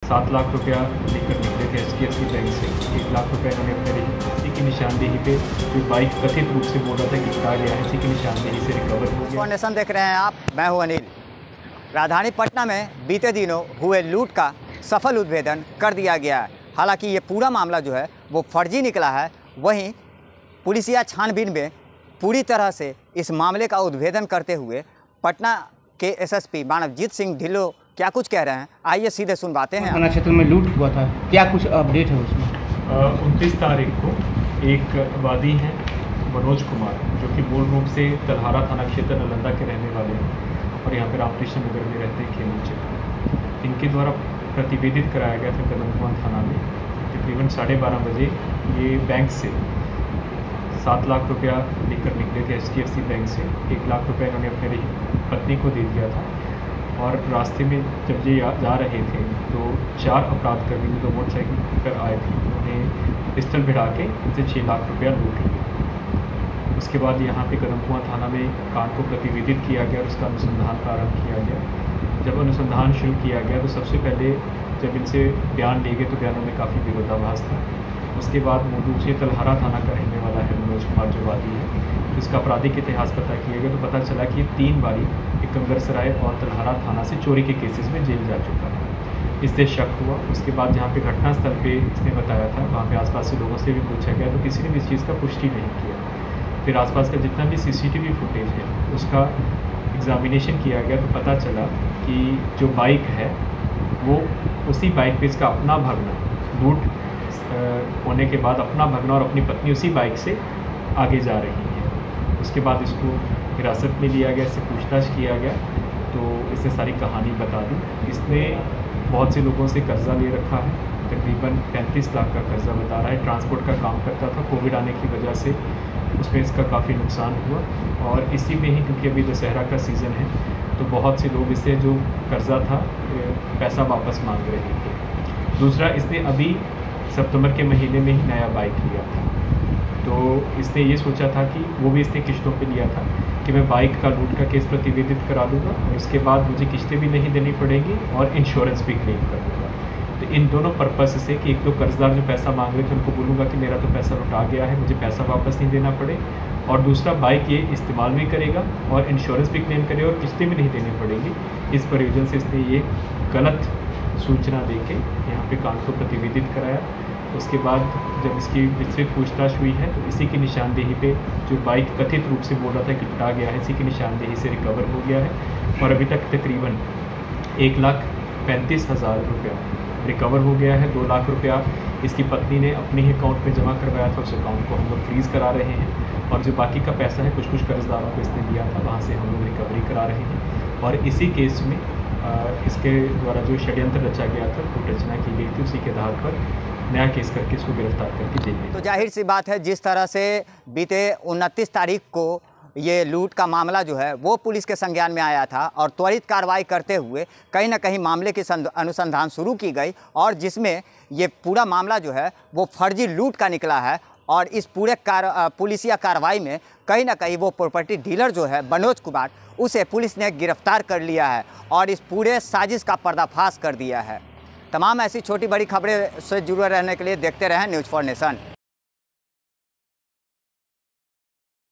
7 लाख रुपया लेकर निकले थे HDFC बैंक से। 1 लाख रुपया इन्होंने अपने इसी की निशानदेही पे जो बाइक कथित रूप से बोल रहा था कि लुटा गया है, इसी की निशानदेही से रिकवर हो गया। नेशन देख रहे हैं आप, मैं हूं अनिल। राजधानी पटना में बीते दिनों हुए लूट का सफल उद्भेदन कर दिया गया है। हालांकि ये पूरा मामला जो है वो फर्जी निकला है। वहीं पुलिसिया छानबीन में पूरी तरह से इस मामले का उद्भेदन करते हुए पटना के SSP मानवजीत सिंह ढिल्लों क्या कुछ कह रहे हैं, आइए सीधे सुनवाते हैं। थाना क्षेत्र में लूट हुआ था, क्या कुछ अपडेट है उसमें? 29 तारीख को एक वादी हैं मनोज कुमार, जो कि मूल रूप से तलहारा थाना क्षेत्र नालंदा के रहने वाले हैं और यहाँ पर रामकृष्ण नगर में रहते हैं, खेमूचे। इनके द्वारा प्रतिवेदित कराया गया था कदमकुआं थाना में। तकरीबन 12:30 बजे ये बैंक से 7 लाख रुपया लेकर निकले थे HDFC बैंक से। 1 लाख रुपया इन्होंने अपने पत्नी को दे दिया था और रास्ते में जब ये जा रहे थे तो 4 अपराधकर्मी जो मोटरसाइकिल पर आए थे, उन्होंने पिस्टल भिड़ा के इनसे 6 लाख रुपया लूट लिया। उसके बाद यहाँ पे कदमकुआं थाना में कांड को प्रतिवेदित किया गया और उसका अनुसंधान प्रारंभ किया गया। जब अनुसंधान शुरू किया गया तो सबसे पहले जब इनसे बयान लिए गए तो बयानों में काफ़ी विरोधाभास था। उसके बाद मूल रूप से तलहारा थाना का रहने वाला है मनोज कुमार जो वादी है। इसका आपराधिक इतिहास पता किया गया तो पता चला कि 3 बारी कंगरसराय और तलहारा थाना से चोरी के केसेस में जेल जा चुका है। इससे शक हुआ। उसके बाद जहाँ पे घटनास्थल पे इसने बताया था, वहाँ पे आसपास से लोगों से भी पूछा गया तो किसी ने भी इस चीज़ का पुष्टि नहीं किया। फिर आसपास का जितना भी CCTV फुटेज है उसका एग्जामिनेशन किया गया तो पता चला कि जो बाइक है वो उसी बाइक पे इसका अपना भगना लूट होने के बाद अपना भगना और अपनी पत्नी उसी बाइक से आगे जा रही है। उसके बाद इसको हिरासत में लिया गया, इससे पूछताछ किया गया तो इसने सारी कहानी बता दी। इसने बहुत से लोगों से कर्ज़ा ले रखा है, तकरीबन 35 लाख का कर्ज़ा बता रहा है। ट्रांसपोर्ट का काम करता था, कोविड आने की वजह से उसमें इसका काफ़ी नुकसान हुआ और इसी में ही क्योंकि अभी दशहरा का सीज़न है तो बहुत से लोग इससे जो कर्ज़ा था पैसा वापस मांग रहे थे। दूसरा, इसने अभी सितंबर के महीने में ही नया बाइक लिया था तो इसने ये सोचा था कि वो भी इसने किश्तों पे लिया था कि मैं बाइक का लूट का केस प्रतिवेदित करा दूँगा और उसके बाद मुझे किश्तें भी नहीं देनी पड़ेंगी और इंश्योरेंस भी क्लेम कर दूँगा। तो इन दोनों पर्पस से कि एक तो कर्जदार जो पैसा मांग रहे थे उनको बोलूँगा कि मेरा तो पैसा लौटा गया है, मुझे पैसा वापस नहीं देना पड़े, और दूसरा बाइक ये इस्तेमाल भी करेगा और इंश्योरेंस भी क्लेम करेगा और किश्तें भी नहीं देनी पड़ेंगी। इस प्रयोजन से इसने ये गलत सूचना दे के यहाँ पे कांड को प्रतिवेदित कराया। उसके बाद जब इसकी विस्तृत पूछताछ हुई है तो इसी की निशानदेही पे जो बाइक कथित रूप से बोल रहा था कि लुटा गया है, इसी की निशानदेही से रिकवर हो गया है और अभी तक तकरीबन 1,35,000 रुपया रिकवर हो गया है। 2 लाख रुपया इसकी पत्नी ने अपने ही अकाउंट में जमा करवाया था, उस अकाउंट को हम लोग फ्रीज़ करा रहे हैं और जो बाकी का पैसा है कुछ कर्जदारों को इसने दिया था, वहाँ से हम लोग रिकवरी करा रहे हैं। और इसी केस में इसके द्वारा जो षड्यंत्र रचा गया था, कूट रचना की गई थी, उसी के आधार पर नया केस करके इसको गिरफ्तार करके जेल में। तो जाहिर सी बात है, जिस तरह से बीते 29 तारीख को ये लूट का मामला जो है वो पुलिस के संज्ञान में आया था और त्वरित कार्रवाई करते हुए कहीं ना कहीं मामले की अनुसंधान शुरू की गई और जिसमें ये पूरा मामला जो है वो फर्जी लूट का निकला है। और इस पूरे पुलिसिया कार्रवाई में कहीं ना कहीं वो प्रॉपर्टी डीलर जो है मनोज कुमार, उसे पुलिस ने गिरफ्तार कर लिया है और इस पूरे साजिश का पर्दाफाश कर दिया है। तमाम ऐसी छोटी बड़ी खबरें से जुड़े रहने के लिए देखते रहें न्यूज़ फॉर नेशन।